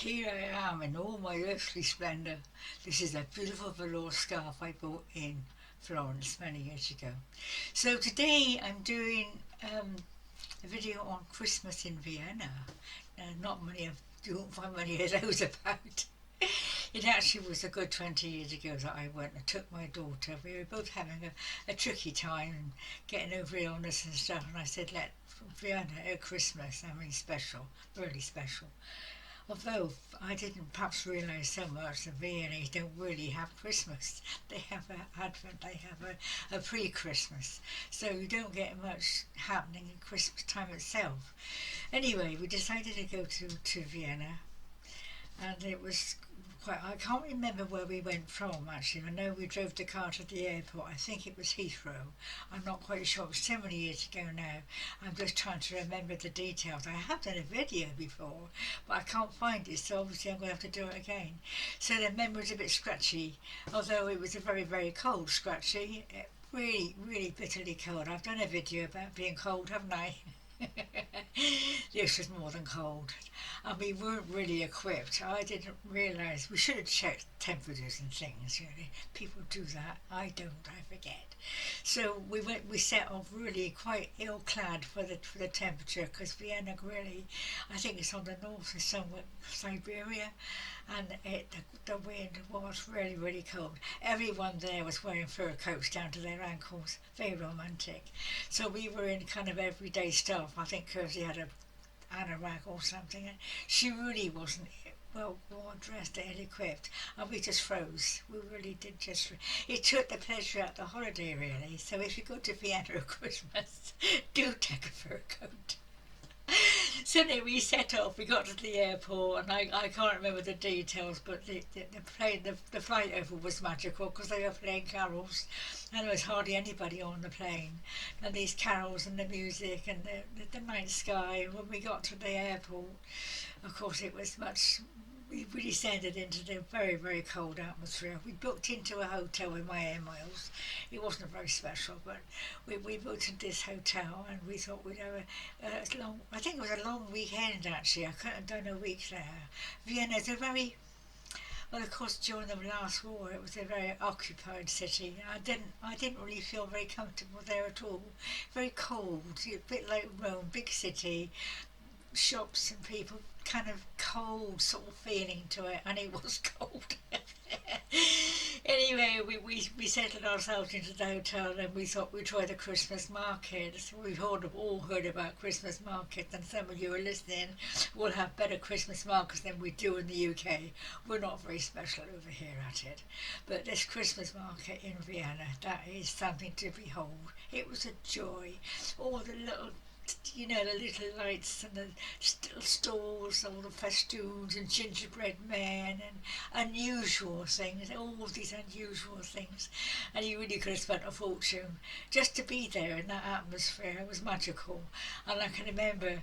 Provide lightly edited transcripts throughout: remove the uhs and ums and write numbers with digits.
Here I am in all my earthly splendour. This is a beautiful velour scarf I bought in Florence many years ago. So today I'm doing a video on Christmas in Vienna. Not many of you won't find many of those about. It actually was a good 20 years ago that I went and took my daughter. We were both having a tricky time and getting over illness and stuff, and I said, let Vienna at Christmas, I mean special, really special. Although I didn't perhaps realise so much that Viennese don't really have Christmas. They have an Advent, they have a pre-Christmas. So you don't get much happening at Christmas time itself. Anyway, we decided to go to Vienna, and it was quite, I can't remember where we went from actually. I know we drove the car to the airport. I think it was Heathrow. I'm not quite sure. It was so many years ago now. I'm just trying to remember the details. I have done a video before, but I can't find it, so obviously I'm going to have to do it again. So the memory's a bit scratchy, although it was a very, very cold scratchy. Really, really bitterly cold. I've done a video about being cold, haven't I? This was more than cold, and we weren't really equipped. I didn't realise we should have checked temperatures and things. Really, people do that. I don't. I forget. So we set off really quite ill-clad for the temperature, because Vienna really, I think it's on the north of somewhere Siberia, and the wind was really, really cold. Everyone there was wearing fur coats down to their ankles. Very romantic. So we were in kind of everyday stuff. I think Kirsty had a anorak or something, and she really wasn't well dressed, ill-equipped, and we just froze. We really did just. It took the pleasure out of the holiday, really. So if you go to Vienna at Christmas, do take a fur coat. So then we set off. We got to the airport, and I can't remember the details, but the flight over was magical because they were playing carols, and there was hardly anybody on the plane. And these carols and the music and the night sky. When we got to the airport, of course, it was much. We descended into the very, very cold atmosphere. We booked into a hotel with my air miles. It wasn't very special, but we booked into this hotel, and we thought we'd have a long, I think it was a long weekend actually. I couldn't have done a week there. Vienna's a very, well, of course, during the last war, it was a very occupied city. I didn't really feel very comfortable there at all. Very cold, a bit like Rome, big city, shops and people, kind of cold sort of feeling to it, and it was cold. Anyway, we settled ourselves into the hotel, and we thought we'd try the Christmas market. So we've all heard about Christmas markets, and some of you are listening will have better Christmas markets than we do in the UK. We're not very special over here at it. But this Christmas market in Vienna, that is something to behold. It was a joy. All the little, the little lights and the little stalls, all the festoons and gingerbread men and unusual things, all of these unusual things. And you really could have spent a fortune just to be there in that atmosphere. It was magical. And I can remember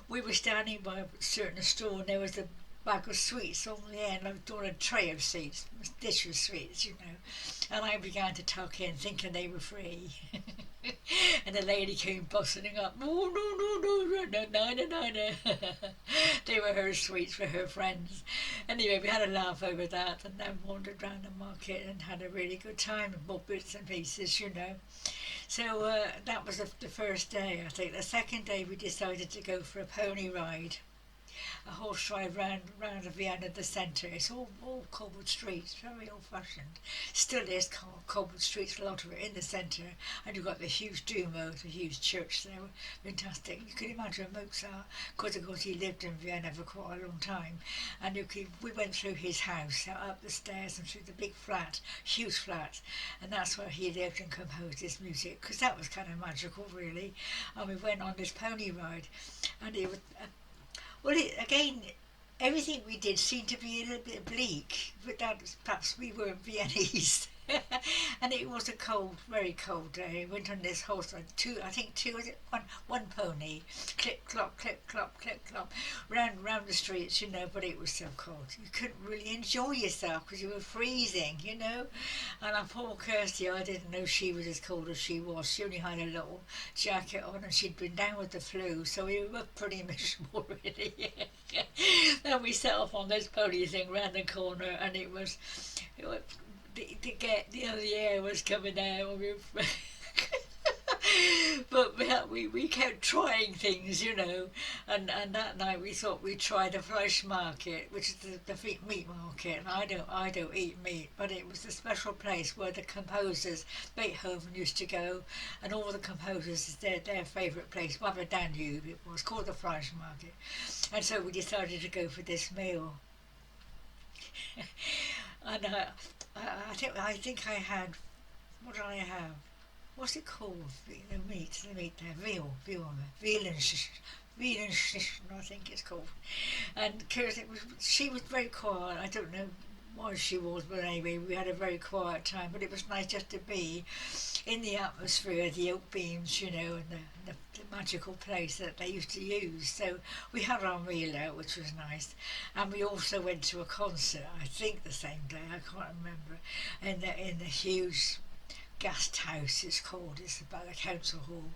we were standing by a certain store, and there was a bag of sweets on the end, like on a tray of sweets, dish of sweets, and I began to tuck in thinking they were free. And the lady came bustling up. Oh, no. They were her sweets for her friends. Anyway, we had a laugh over that, and then wandered round the market and had a really good time and bought bits and pieces. So that was the first day, I think. The second day we decided to go for a pony ride. A horse ride round Vienna, the centre. It's all cobbled streets, very old-fashioned. Still is cobbled streets, a lot of it in the centre. And you've got the huge Duomo, the huge church there, fantastic. You can imagine Mozart, because of course he lived in Vienna for quite a long time. And we went through his house, up the stairs and through the big flat, huge flat, and that's where he lived and composed his music, because that was kind of magical, really. And we went on this pony ride, and it was. Again, everything we did seemed to be a little bit bleak, but that was, perhaps we weren't Viennese. And it was a cold, very cold day. Went on this horse, I think two, was it one pony, clip clop, round the streets, but it was so cold. You couldn't really enjoy yourself because you were freezing, And our poor Kirsty, I didn't know she was as cold as she was. She only had a little jacket on and she'd been down with the flu, so we were pretty miserable, really. Then we set off on this pony thing round the corner, and it was the air was coming out. But we kept trying things, and that night we thought we'd try the Fleishmarket, which is the meat market. And I don't eat meat, but it was a special place where the composers, Beethoven used to go, and all the composers, their favourite place, by the Danube, it was called the Fleishmarket. And so we decided to go for this meal. And I think I had, what did I have? What's it called? The meat there, veal and shish, I think it's called. And Kirsty, she was very quiet. I don't know why she was, but anyway, we had a very quiet time. But it was nice just to be in the atmosphere, the oak beams, and the magical place that they used to use. So we had our meal out, which was nice, and we also went to a concert. I think the same day. I can't remember. In the huge guest house, it's called. It's about the council hall,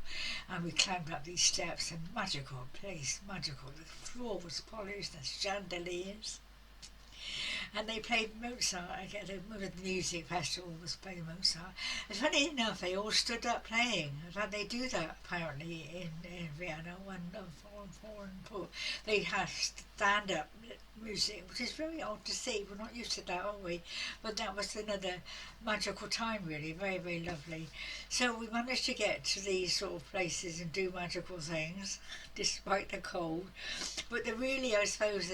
and we climbed up these steps. And magical place, magical. The floor was polished. The chandeliers. And they played Mozart. The music festival was playing Mozart. And funny enough, they all stood up playing. They do that apparently in Vienna. They have stand-up music, which is very odd to see. We're not used to that, are we? But that was another magical time, really. Very, very lovely. So we managed to get to these sort of places and do magical things, despite the cold. But I suppose,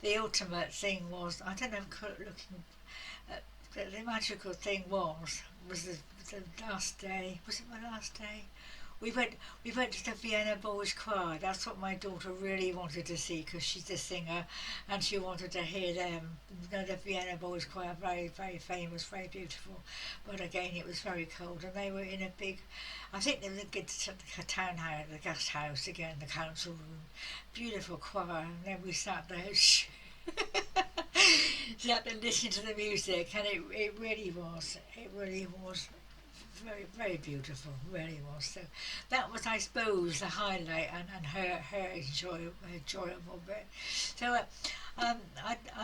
the ultimate thing was, I don't know, looking at the magical thing was the last day. Was it my last day? We went to the Vienna Boys Choir. That's what my daughter really wanted to see because she's a singer, and she wanted to hear them. The Vienna Boys Choir, very, very famous, very beautiful. But again, it was very cold, and they were in a big, I think they were the town house, the guest house again, the council room. Beautiful choir, and then we sat there. Sat and listened to the music, and it really was very, very beautiful, really was. So that was, I suppose, the highlight, and her enjoyable bit. So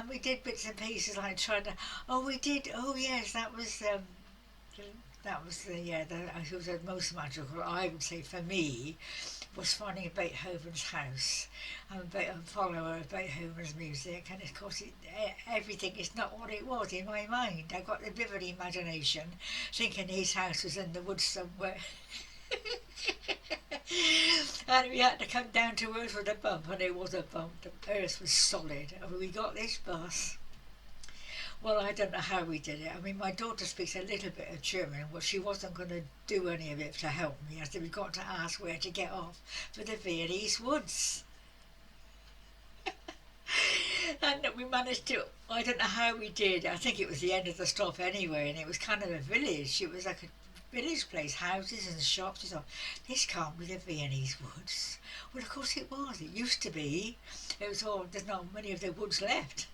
we did bits and pieces like trying to. Oh yes, that was it was the most magical, I would say, for me, was finding Beethoven's house. I'm a follower of Beethoven's music, and of course everything is not what it was in my mind. I got a vivid imagination, thinking his house was in the woods somewhere. And we had to come down to earth with a bump, and it was a bump. The earth was solid, and we got this bus. Well, I don't know how we did it. I mean, my daughter speaks a little bit of German, but she wasn't going to do any of it to help me. I said, we've got to ask where to get off for the Viennese woods. And we managed to, I don't know how we did. I think it was the end of the stop anyway, and it was kind of a village. It was like a village place, houses and shops. I thought, this can't be the Viennese woods. Well, of course it was. It used to be. It was all, there's not many of the woods left.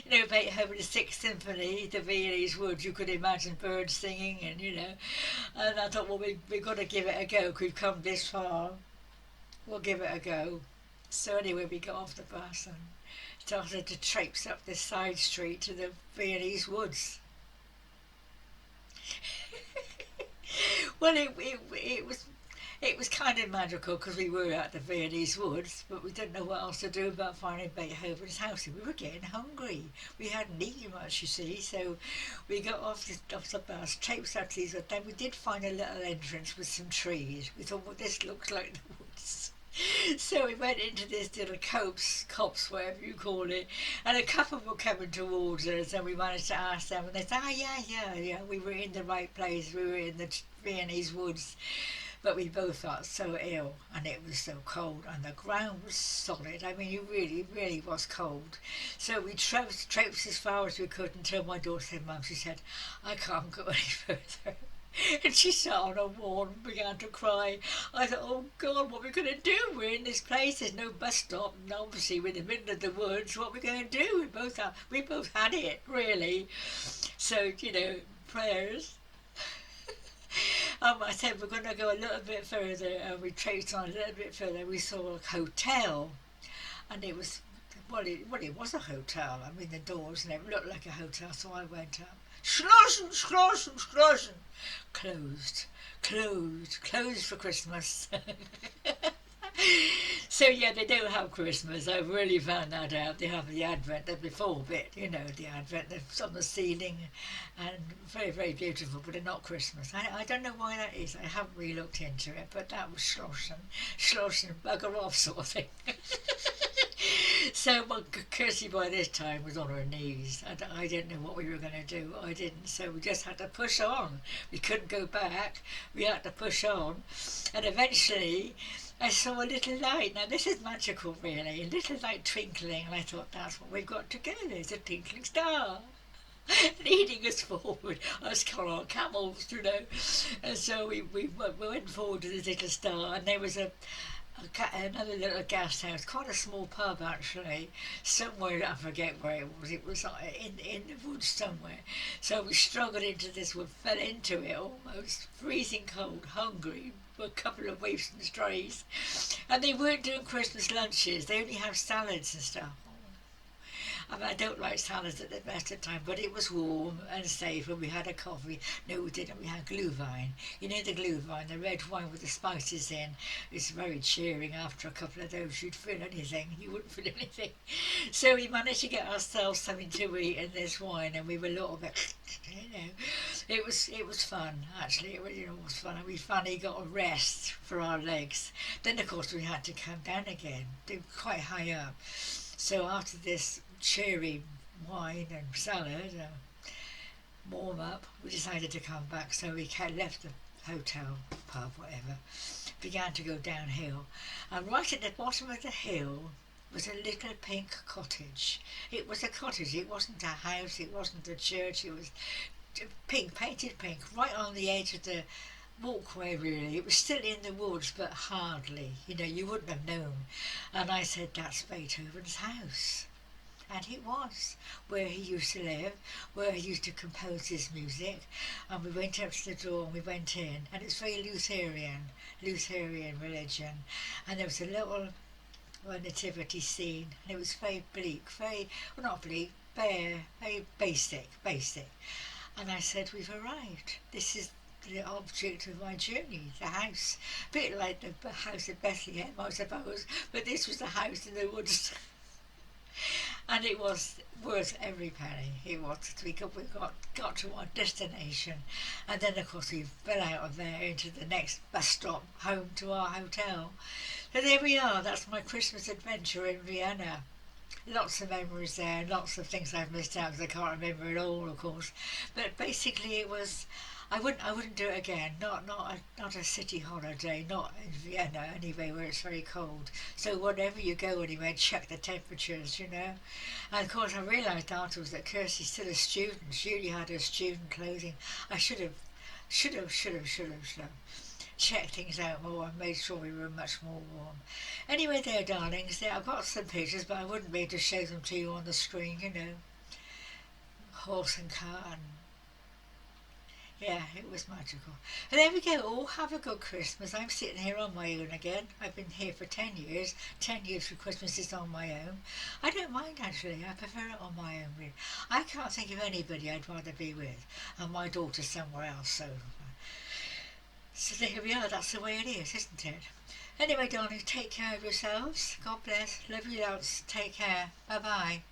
Beethoven's Sixth Symphony, the Viennese woods, you could imagine birds singing, and and I thought, well, we've got to give it a go, because we've come this far, we'll give it a go. So anyway, we got off the bus and started to traipse up this side street to the Viennese woods. Well, it was kind of magical because we were at the Viennese woods, but we didn't know what else to do about finding Beethoven's house, and we were getting hungry. We hadn't eaten much, you see, so we got off the bus, traipsed up these, but then we did find a little entrance with some trees. We thought, well, this looks like the woods. So we went into this little copse, whatever you call it, and a couple were coming towards us, and we managed to ask them, and they said, yeah, we were in the right place, we were in the Viennese woods. But we both felt so ill, and it was so cold, and the ground was solid. I mean, it really, really was cold. So we traipsed as far as we could until my daughter said, Mum, she said, I can't go any further. And she sat on a wall and began to cry. I thought, oh God, what are we going to do? We're in this place, there's no bus stop, and obviously we're in the middle of the woods. What are we going to do? We both had it, really. So, prayers. I said we're going to go a little bit further, and we traced on a little bit further. We saw a hotel, and it was, it was a hotel. I mean, the doors and it looked like a hotel, so I went up. Schlossen, schlossen, schlossen. Closed for Christmas. So yeah, they don't have Christmas. I've really found that out. They have the Advent, the before bit, the Advent that's on the ceiling, and very, very beautiful, but they're not Christmas. I don't know why that is. I haven't really looked into it, but that was schlossen, bugger off sort of thing. So Kirsty by this time was on her knees. I didn't know what we were going to do. I didn't. So we just had to push on. We couldn't go back. We had to push on. And eventually I saw a little light. Now this is magical really. A little light twinkling. And I thought, that's what we've got to go. There's a twinkling star leading us forward. Us camels, And so we went forward to this little star. And there was another little gas house, quite a small pub actually, somewhere, I forget where it was in the woods somewhere. So we struggled into this wood, fell into it almost, freezing cold, hungry, a couple of waifs and strays. And they weren't doing Christmas lunches, they only have salads and stuff. I mean, I don't like salads at the best of time, but it was warm and safe, and we had a coffee. No, we didn't. We had glühwein. You know the glühwein, the red wine with the spices in. It's very cheering. After a couple of those, you'd feel anything. You wouldn't feel anything. So we managed to get ourselves something to eat and this wine, and we were a little bit, It was fun, actually. It was fun, and we finally got a rest for our legs. Then, of course, we had to come down again. They were quite high up. So after this cheery wine and salad, warm up, we decided to come back. So we left the hotel, pub, whatever, began to go downhill. And right at the bottom of the hill was a little pink cottage. It was a cottage, it wasn't a house, it wasn't a church, it was pink, painted pink, right on the edge of the walkway really. It was still in the woods, but hardly, you wouldn't have known. And I said, that's Beethoven's house. And it was where he used to live, where he used to compose his music. And we went up to the door and we went in, and it's very Lutheran religion. And there was a little nativity scene, and it was very bleak, not bleak, bare, very basic. And I said, we've arrived. This is the object of my journey, the house. A bit like the house at Bethlehem, I suppose, but this was the house in the woods. And it was worth every penny. It was. We got to our destination, and then of course we fell out of there into the next bus stop home to our hotel. So there we are. That's my Christmas adventure in Vienna. Lots of memories there, lots of things I've missed out because I can't remember it all, of course. But basically, it was. I wouldn't do it again. Not a city holiday. Not in Vienna anyway, where it's very cold. So whenever you go anywhere, check the temperatures. And of course, I realised afterwards that Kirsty's still a student. She only had her student clothing. I should have checked things out more and made sure we were much more warm. Anyway, there, darlings, I've got some pictures, but I wouldn't be able to show them to you on the screen. Horse and cart. And yeah, it was magical. And there we go. All have a good Christmas. I'm sitting here on my own again. I've been here for 10 years. 10 years for Christmas is on my own. I don't mind, actually. I prefer it on my own. I can't think of anybody I'd rather be with. And my daughter's somewhere else, so there we are. That's the way it is, isn't it? Anyway, darling, take care of yourselves. God bless. Love you lots. Take care. Bye-bye.